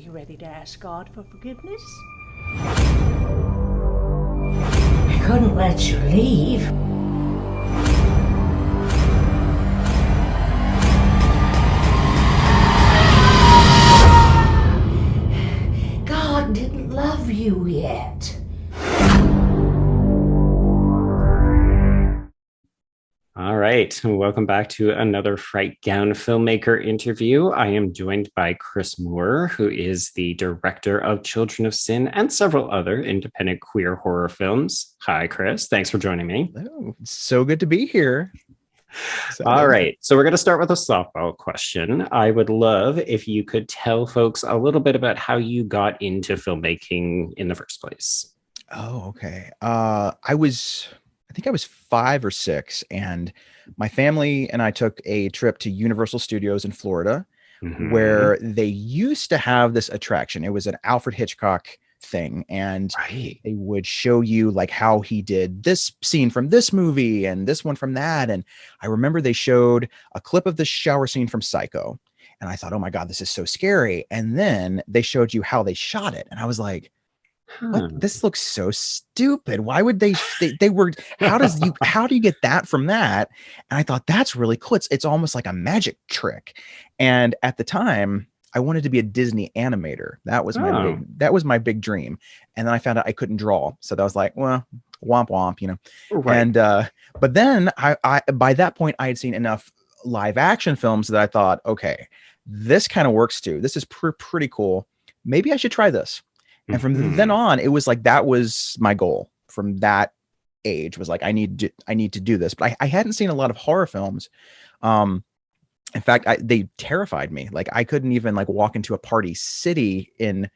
you ready to ask God for forgiveness? I couldn't let you leave. God didn't love you yet. All right. Welcome back to another Frightgown filmmaker interview. I am joined by Chris Moore, who is the director of Children of Sin and several other independent queer horror films. Hi, Chris. Thanks for joining me. Oh, so good to be here. All right. So we're going to start with a softball question. I would love if you could tell folks a little bit about how you got into filmmaking in the first place. Oh, okay. I think I was 5 or 6, and my family and I took a trip to Universal Studios in Florida, where they used to have this attraction. It was an Alfred Hitchcock thing, and they would show you like how he did this scene from this movie and this one from that. And I remember they showed a clip of the shower scene from Psycho, and I thought, oh my God, this is so scary. And then they showed you how they shot it, and I was like, what? This looks so stupid. Why would they were, how do you get that from that? And I thought, that's really cool. It's almost like a magic trick. And at the time, I wanted to be a Disney animator. That was my big dream. And then I found out I couldn't draw. So that was like, well, womp womp, you know. Right. And but then I by that point I had seen enough live action films that I thought, okay, this kind of works too. This is pretty cool. Maybe I should try this. And from then on, it was like, that was my goal from that age, was like, I need to do this. But I hadn't seen a lot of horror films. In fact, they terrified me. Like, I couldn't even like walk into a party city in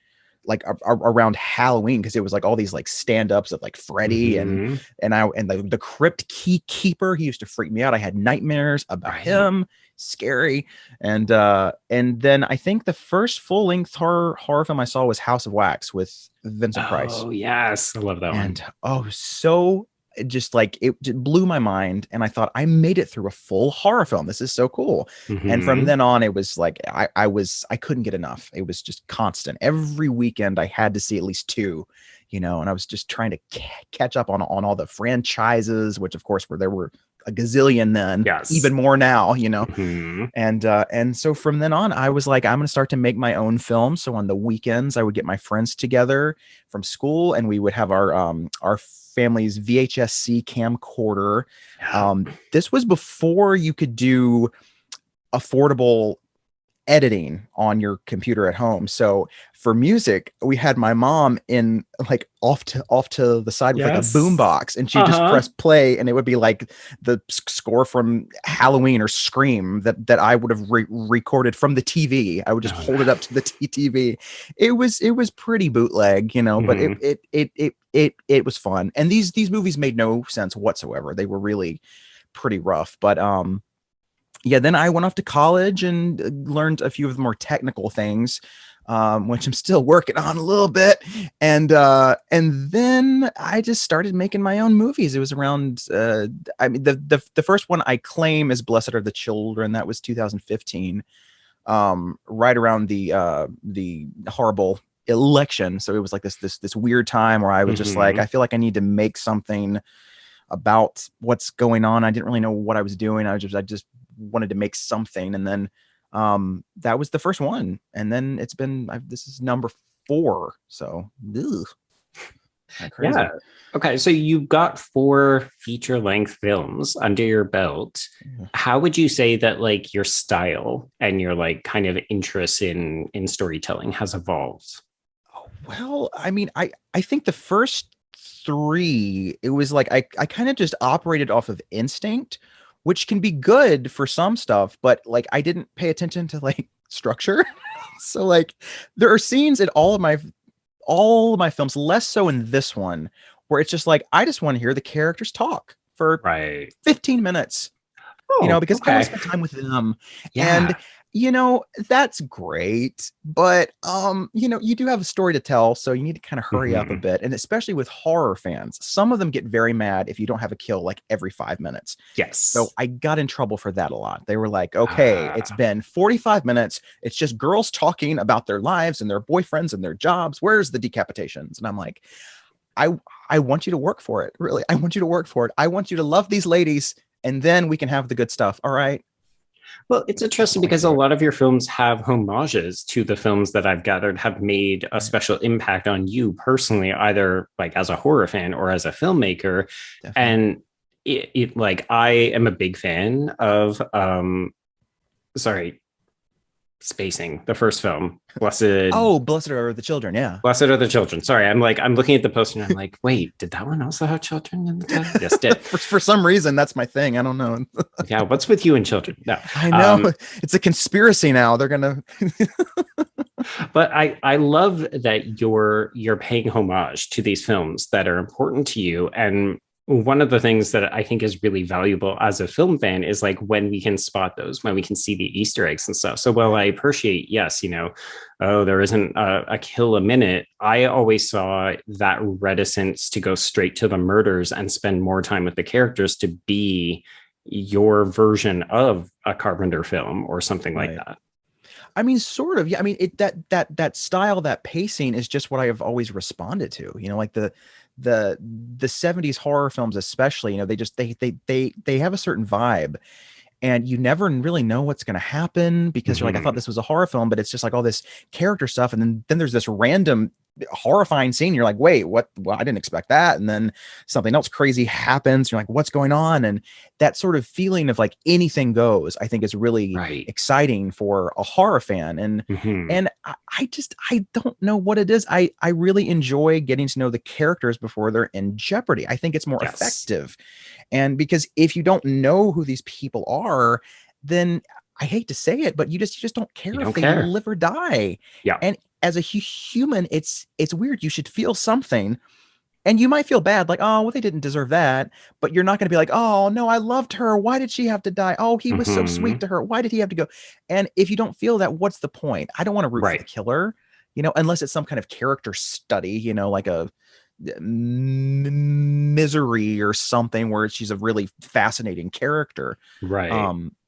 like around Halloween, because it was like all these like stand-ups of like Freddy and the crypt keeper. He used to freak me out. I had nightmares about him. Scary. And then I think the first full-length horror film I saw was House of Wax with Vincent Price. Oh yes, I love that one. And so just like it blew my mind, and I thought, I made it through a full horror film. This is so cool. And from then on, it was like I couldn't get enough. It was just constant. Every weekend I had to see at least 2, you know, and I was just trying to catch up on all the franchises, which of course there were a gazillion then, even more now, you know. And so from then on, I was like, I'm going to start to make my own films. So on the weekends, I would get my friends together from school, and we would have our family's VHS-C camcorder. This was before you could do affordable editing on your computer at home. So for music, we had my mom in like off to the side with like a boombox, and she just pressed play, and it would be like the score from Halloween or Scream that I would have recorded from the TV. I would just hold it up to the TV. It was pretty bootleg, you know, but it was fun. And these movies made no sense whatsoever. They were really pretty rough, but yeah, then I went off to college and learned a few of the more technical things, which I'm still working on a little bit. And then I just started making my own movies. It was around, the first one I claim is Blessed Are the Children. That was 2015, right around the horrible election. So it was like this weird time where I was just like, I feel like I need to make something about what's going on. I didn't really know what I was doing. I just wanted to make something. And then that was the first one. And then this is number 4. So yeah. Okay. So you've got 4 feature-length films under your belt. How would you say that like your style and your like kind of interest in storytelling has evolved? Well, I mean, I think the first 3, it was like I kind of just operated off of instinct, which can be good for some stuff, but like I didn't pay attention to like structure. So like there are scenes in all of my films, less so in this one, where it's just like I just want to hear the characters talk for 15 minutes. You know, because I want to spend time with them. You know, that's great, but you know, you do have a story to tell, so you need to kind of hurry up a bit. And especially with horror fans, some of them get very mad if you don't have a kill like every 5 minutes. Yes. So I got in trouble for that a lot. They were like, okay, it's been 45 minutes. It's just girls talking about their lives and their boyfriends and their jobs. Where's the decapitations? And I'm like, I want you to work for it. Really. I want you to work for it. I want you to love these ladies, and then we can have the good stuff. All right. Well, it's interesting because a lot of your films have homages to the films that I've gathered have made a special impact on you personally, either like as a horror fan or as a filmmaker. Definitely. And it like, I am a big fan of, spacing, the first film, Blessed are the Children. Yeah. Blessed Are the Children. Sorry. I'm looking at the poster and I'm like, wait, did that one also have children in the title? Yes, did. for some reason, that's my thing. I don't know. Yeah. What's with you and children? No, I know it's a conspiracy now. They're going to, but I love that you're paying homage to these films that are important to you. And one of the things that I think is really valuable as a film fan is like when we can spot those, when we can see the Easter eggs and stuff. So while I appreciate, yes, you know, oh, there isn't a kill a minute, I always saw that reticence to go straight to the murders and spend more time with the characters to be your version of a Carpenter film or something like that. I mean, sort of. Yeah. I mean, that style, that pacing is just what I have always responded to, you know, like the 70s horror films, especially, you know, they have a certain vibe, and you never really know what's going to happen because you're like, I thought this was a horror film, but it's just like all this character stuff. And then there's this random horrifying scene. You're like, wait, what? Well, I didn't expect that. And then something else crazy happens. You're like, what's going on? And that sort of feeling of like anything goes, I think is really exciting for a horror fan. And, and I don't know what it is. I really enjoy getting to know the characters before they're in jeopardy. I think it's more effective. And because if you don't know who these people are, then I hate to say it, but you just don't care if they live or die. Yeah. And as a human, it's weird. You should feel something, and you might feel bad, like, oh, well, they didn't deserve that. But you're not going to be like, oh no, I loved her. Why did she have to die? Oh, he was so sweet to her. Why did he have to go? And if you don't feel that, what's the point? I don't want to root for the killer, you know, unless it's some kind of character study, you know, like a Misery or something where she's a really fascinating character. Right.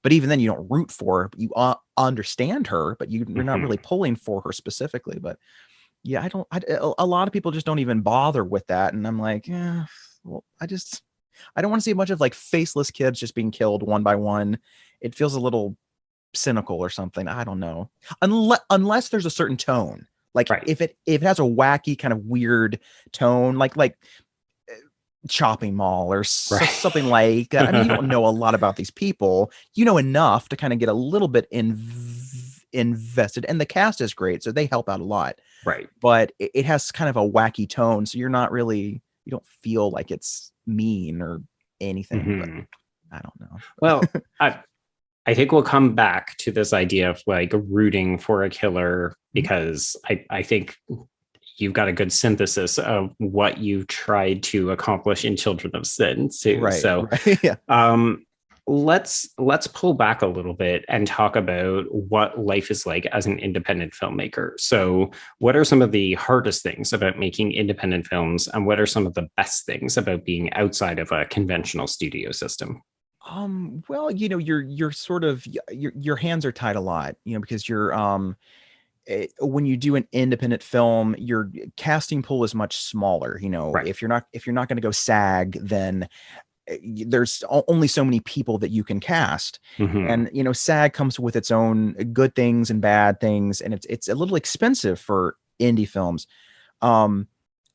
But even then you don't root for her. You understand her, but you're not really pulling for her specifically. But yeah, a lot of people just don't even bother with that. And I'm like, yeah, well, I don't want to see a bunch of like faceless kids just being killed one by one. It feels a little cynical or something. I don't know. Unless there's a certain tone. Like if it has a wacky kind of weird tone, like Chopping Mall or something like that. I mean, you don't know a lot about these people. You know enough to kind of get a little bit invested, and the cast is great, so they help out a lot. Right. But it has kind of a wacky tone, so you don't feel like it's mean or anything. But I don't know. Well, I think we'll come back to this idea of like rooting for a killer, because I think you've got a good synthesis of what you tried to accomplish in Children of Sin too. Right, so let's pull back a little bit and talk about what life is like as an independent filmmaker. So what are some of the hardest things about making independent films, and what are some of the best things about being outside of a conventional studio system? Well, you know, you're sort of, your hands are tied a lot, you know, because when you do an independent film, your casting pool is much smaller. You know, if you're not going to go SAG, then there's only so many people that you can cast. And, you know, SAG comes with its own good things and bad things. And it's a little expensive for indie films.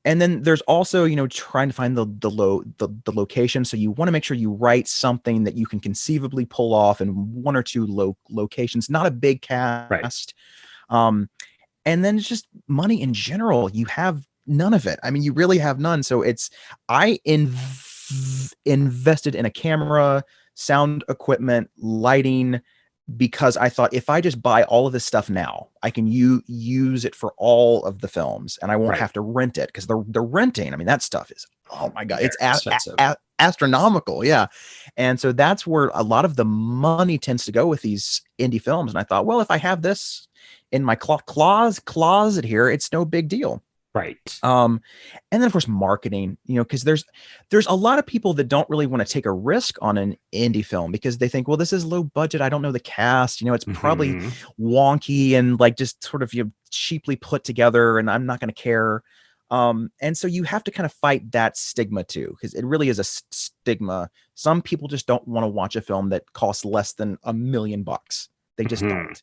And then there's also, you know, trying to find the location. So you want to make sure you write something that you can conceivably pull off in one or two locations, not a big cast. And then it's just money in general. You have none of it. I mean, you really have none. So I invested in a camera, sound equipment, lighting, because I thought if I just buy all of this stuff now, I can use it for all of the films, and I won't have to rent it, because they're renting. I mean, that stuff is, oh my God, it's astronomical. Yeah. And so that's where a lot of the money tends to go with these indie films. And I thought, well, if I have this in my closet here, it's no big deal. Right. And then of course marketing, because there's a lot of people that don't really want to take a risk on an indie film because they think, well, this is low budget. I don't know the cast, it's probably wonky and like just sort of cheaply put together, and I'm not going to care. And so you have to kind of fight that stigma too, because it really is a stigma. Some people just don't want to watch a film that costs less than $1 million. They just don't.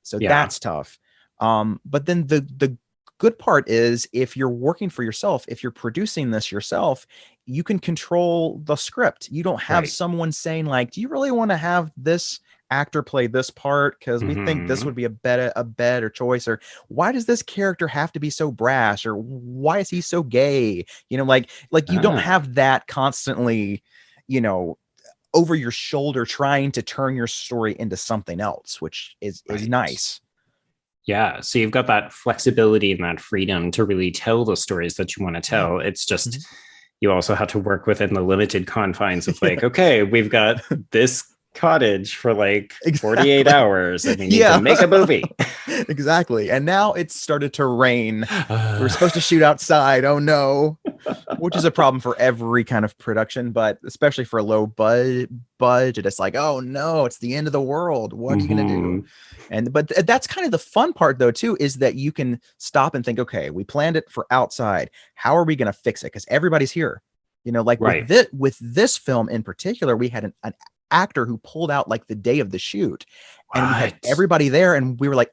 So that's tough. But then the good part is if you're working for yourself, if you're producing this yourself, you can control the script. You don't have someone saying like, do you really want to have this actor play this part? Because we think this would be a better choice. Or why does this character have to be so brash? Or why is he so gay? Like you don't have that constantly, over your shoulder trying to turn your story into something else, which is nice. Yeah. So you've got that flexibility and that freedom to really tell the stories that you want to tell. It's just, you also have to work within the limited confines of like, okay, we've got this cottage for like 48 hours and we need to make a movie. Exactly. And now it's started to rain. We're supposed to shoot outside. Oh no. Which is a problem for every kind of production, but especially for a low budget, it's like, oh no, it's the end of the world. What are you going to do? But that's kind of the fun part though, too, is that you can stop and think, okay, we planned it for outside. How are we going to fix it? Because everybody's here, with this film in particular, we had an actor who pulled out like the day of the shoot and we had everybody there and we were like,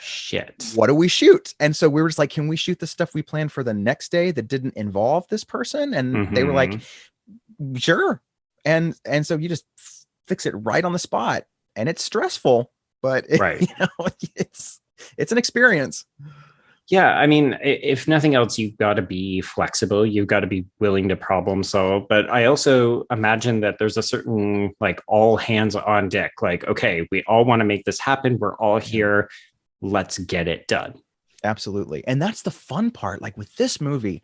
shit, what do we shoot? And so we were just like, can we shoot the stuff we planned for the next day that didn't involve this person? And they were like, sure. And so you just fix it right on the spot, and it's stressful, but it's an experience. Yeah, I mean, if nothing else, you've got to be flexible. You've got to be willing to problem solve. But I also imagine that there's a certain like all hands on deck. Like, okay, we all want to make this happen. We're all here. Let's get it done. Absolutely. And that's the fun part. Like with this movie,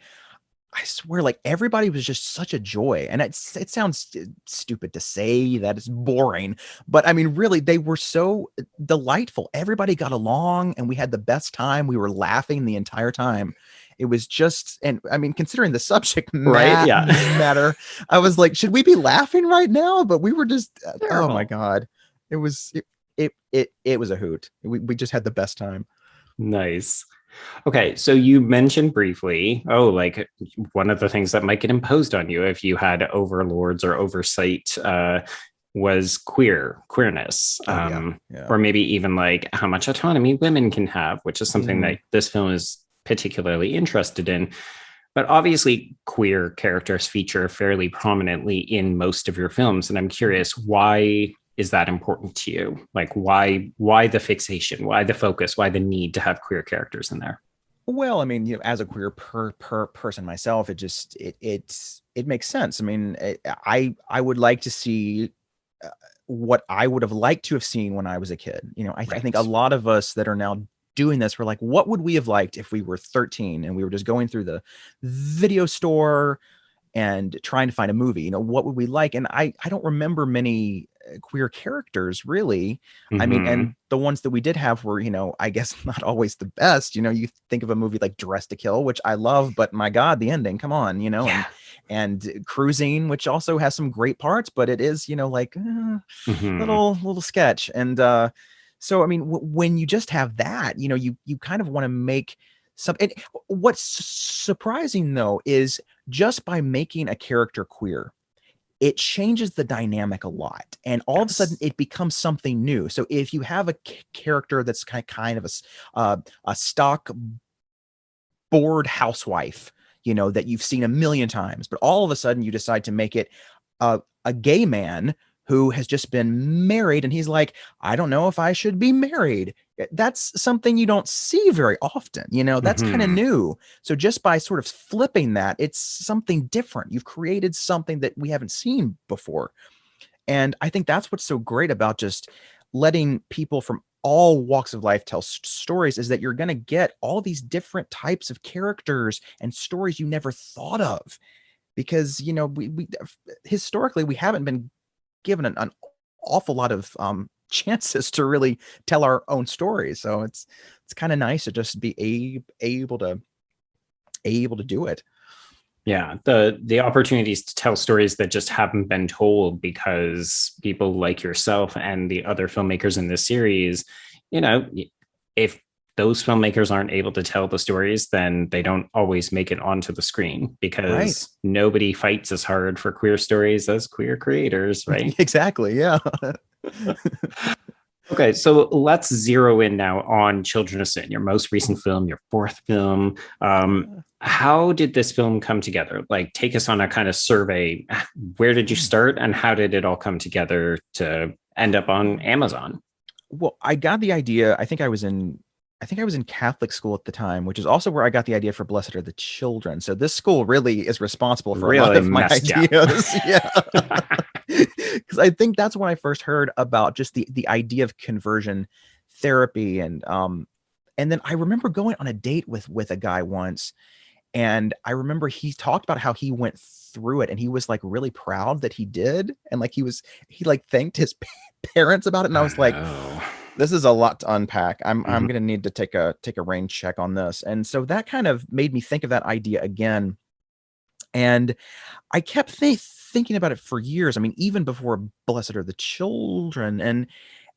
I swear, like everybody was just such a joy. And it sounds stupid to say that it's boring, but I mean, really, they were so delightful. Everybody got along and we had the best time. We were laughing the entire time. It was just, and I mean, considering the subject matter, I was like, should we be laughing right now? But we were just, oh my God, it was a hoot. We just had the best time. Nice. Okay, so you mentioned briefly, like one of the things that might get imposed on you if you had overlords or oversight was queerness, or maybe even like how much autonomy women can have, which is something that this film is particularly interested in. But obviously, queer characters feature fairly prominently in most of your films, and I'm curious, why is that important to you? Like, why the fixation? Why the focus? Why the need to have queer characters in there? Well, I mean, as a queer person myself, it makes sense. I mean, I would like to see what I would have liked to have seen when I was a kid. I think a lot of us that are now doing this, we're like, what would we have liked if we were 13 and we were just going through the video store and trying to find a movie? What would we like? And I don't remember many queer characters really. I mean, and the ones that we did have were, I guess not always the best. You think of a movie like Dressed to Kill, which I love, but my God, the ending, come on, and Cruising, which also has some great parts, but it is, like little sketch. And so, I mean, when you just have that, you kind of want to make something. What's surprising though is just by making a character queer, it changes the dynamic a lot, and all of a sudden it becomes something new. So if you have a character that's kind of a stock bored housewife, that you've seen a million times, but all of a sudden you decide to make it a gay man who has just been married, and he's like, I don't know if I should be married. That's something you don't see very often. That's kind of new. So just by sort of flipping that, it's something different. You've created something that we haven't seen before. And I think that's what's so great about just letting people from all walks of life tell stories, is that you're going to get all these different types of characters and stories you never thought of. because we historically we haven't been given an awful lot of chances to really tell our own stories. So it's kind of nice to just be able to do it. Yeah, the opportunities to tell stories that just haven't been told because people like yourself and the other filmmakers in this series, if those filmmakers aren't able to tell the stories, then they don't always make it onto the screen, because nobody fights as hard for queer stories as queer creators, right? Exactly. Yeah. Okay, so let's zero in now on Children of Sin, your most recent film, your fourth film. How did this film come together? Like, take us on a kind of survey. Where did you start, and how did it all come together to end up on Amazon? Well, I got the idea. I think I was in Catholic school at the time, which is also where I got the idea for Blessed Are the Children. So this school really is responsible for a lot of my ideas. Yeah. Because I think that's when I first heard about just the idea of conversion therapy. And then I remember going on a date with a guy once, and I remember he talked about how he went through it, and he was like really proud that he did. And like he like thanked his parents about it. And I was like, this is a lot to unpack. I'm going to need to take a rain check on this. And so that kind of made me think of that idea again. And I kept thinking about it for years. I mean, even before Blessed Are the Children. And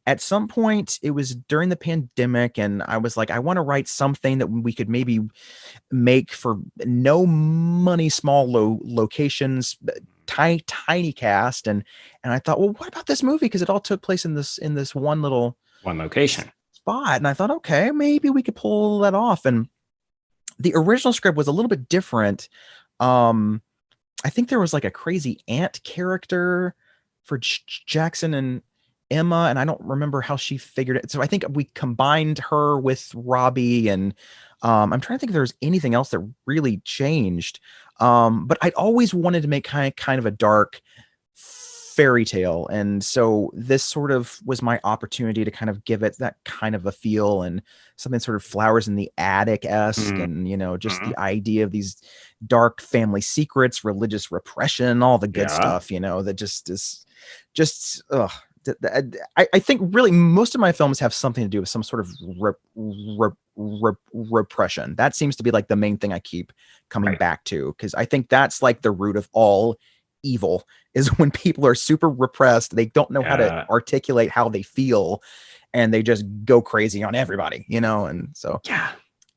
at some point, it was during the pandemic, and I was like, I want to write something that we could maybe make for no money, small locations, tiny cast. And I thought, well, what about this movie? Because it all took place in this one location spot. And I thought, okay, maybe we could pull that off. And the original script was a little bit different. I think there was like a crazy aunt character for Jackson and Emma, and I don't remember how she figured it. So I think we combined her with Robbie, and I'm trying to think if there was anything else that really changed. But I'd always wanted to make kind of a dark fairy tale, and so this sort of was my opportunity to kind of give it that kind of a feel, and something sort of Flowers in the Attic-esque, and just the idea of these dark family secrets, religious repression, all the good stuff, that just is just I think really most of my films have something to do with some sort of repression. That seems to be like the main thing I keep coming back to, because I think that's like the root of all evil, is when people are super repressed, they don't know how to articulate how they feel, and they just go crazy on everybody, and so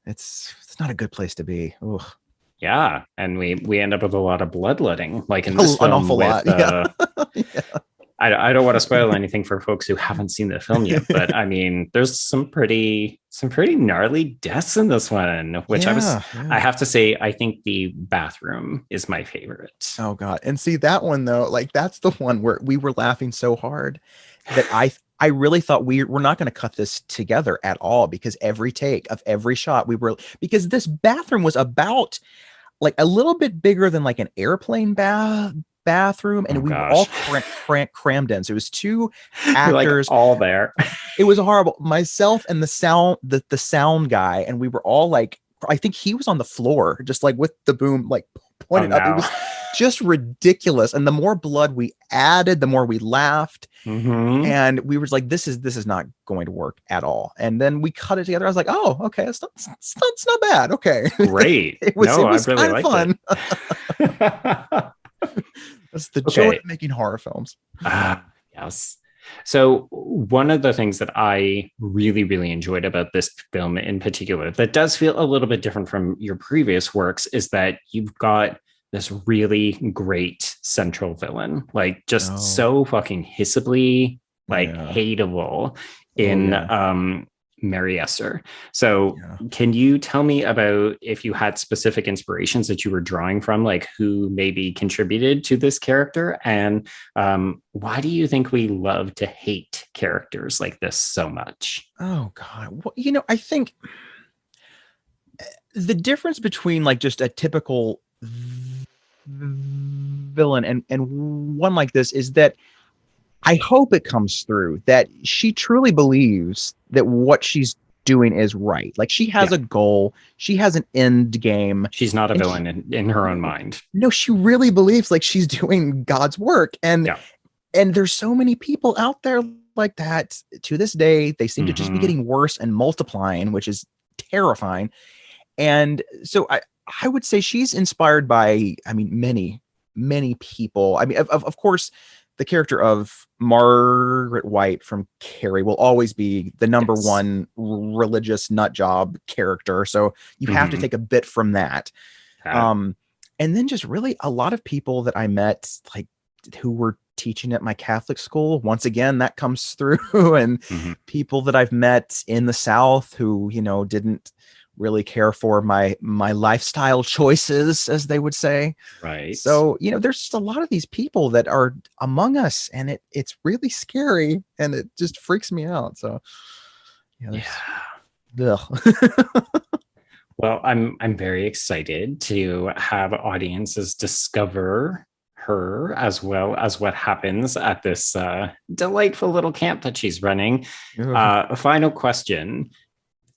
it's not a good place to be. Ugh. Yeah, and we end up with a lot of bloodletting, like in this film, an awful lot. Yeah. I don't want to spoil anything for folks who haven't seen the film yet, but I mean, there's some pretty gnarly deaths in this one, which I have to say, I think the bathroom is my favorite. Oh God. And see that one though, like that's the one where we were laughing so hard that I really thought we're not going to cut this together at all, because every take of every shot because this bathroom was about like a little bit bigger than like an airplane bathroom, and we were all crammed in. So it was two actors like all there. It was horrible. Myself and the sound guy, and we were all like, I think he was on the floor just like with the boom like pointed up. It was just ridiculous. And the more blood we added, the more we laughed. And we were like, this is not going to work at all. And then we cut it together. I was like, oh, okay, it's not bad. Okay, great. it was I really liked fun. It. That's the joy of making horror films. Yes. So one of the things that I really, really enjoyed about this film in particular, that does feel a little bit different from your previous works, is that you've got this really great central villain, like just so fucking hissably hateable in Mary Esther. So can you tell me about if you had specific inspirations that you were drawing from, like who maybe contributed to this character, and why do you think we love to hate characters like this so much? Oh God. Well, I think the difference between like just a typical villain and one like this is that I hope it comes through that she truly believes that what she's doing is right. Like she has a goal, she has an end game. She's not a villain in her own mind. No, she really believes like she's doing God's work. And there's so many people out there like that to this day. They seem to just be getting worse and multiplying, which is terrifying. And so I would say she's inspired by, I mean, many people. I mean, of course, the character of Margaret White from Carrie will always be the number one religious nut job character. So you have to take a bit from that. And then just really a lot of people that I met, like who were teaching at my Catholic school. Once again, that comes through. And people that I've met in the South who, you know, didn't really care for my lifestyle choices, as they would say. Right. So, you know, there's just a lot of these people that are among us, and it's really scary, and it just freaks me out. So, Well, I'm very excited to have audiences discover her as well as what happens at this delightful little camp that she's running. A final question.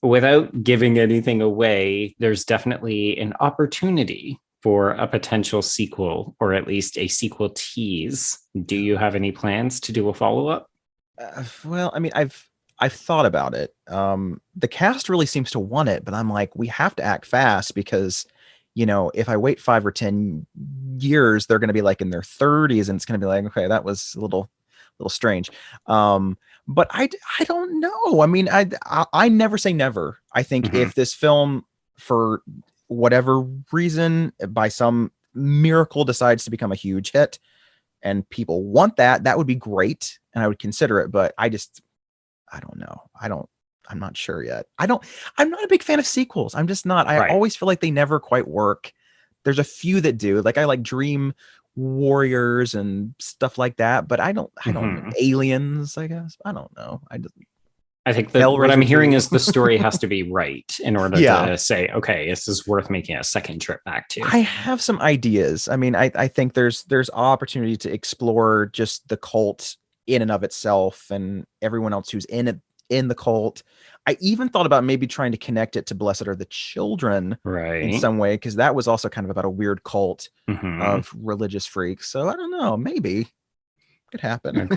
Without giving anything away, there's definitely an opportunity for a potential sequel, or at least a sequel tease. Do you have any plans to do a follow-up? Well, I mean, I've thought about it. The cast really seems to want it, but I'm like, we have to act fast because, you know, if I wait 5 or 10 years, they're going to be like in their 30s, and it's going to be like, okay, that was a little strange. But I don't know. I mean, I never say never. I think if this film, for whatever reason, by some miracle decides to become a huge hit and people want that, that would be great. And I would consider it, but I don't know. I'm not sure yet. I'm not a big fan of sequels. I'm just not. I always feel like they never quite work. There's a few that do. Like I like Dream Warriors and stuff like that, but I don't Aliens, I guess. I don't know. I think that what I'm hearing is the story has to be right in order to say, okay, this is worth making a second trip back to. I have some ideas. I mean, I think there's opportunity to explore just the cult in and of itself and everyone else who's in the cult. I even thought about maybe trying to connect it to Blessed Are the Children in some way, because that was also kind of about a weird cult of religious freaks. So I don't know, maybe could happen.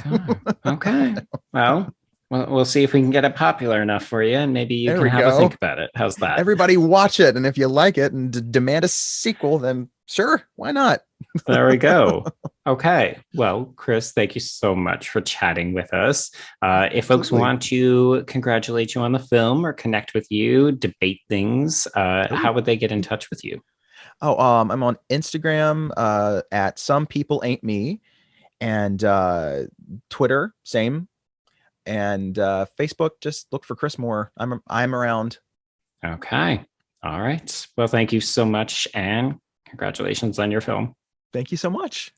Okay. Well, we'll see if we can get it popular enough for you, and maybe you can have a think about it. How's that? Everybody watch it, and if you like it and demand a sequel, then sure, why not? There we go. Okay. Well, Chris, thank you so much for chatting with us. If folks want to congratulate you on the film or connect with you, debate things, how would they get in touch with you? I'm on Instagram at Some People Ain't Me, and Twitter, same. And Facebook, just look for Chris Moore. I'm around. Okay. All right. Well, thank you so much, and congratulations on your film. Thank you so much.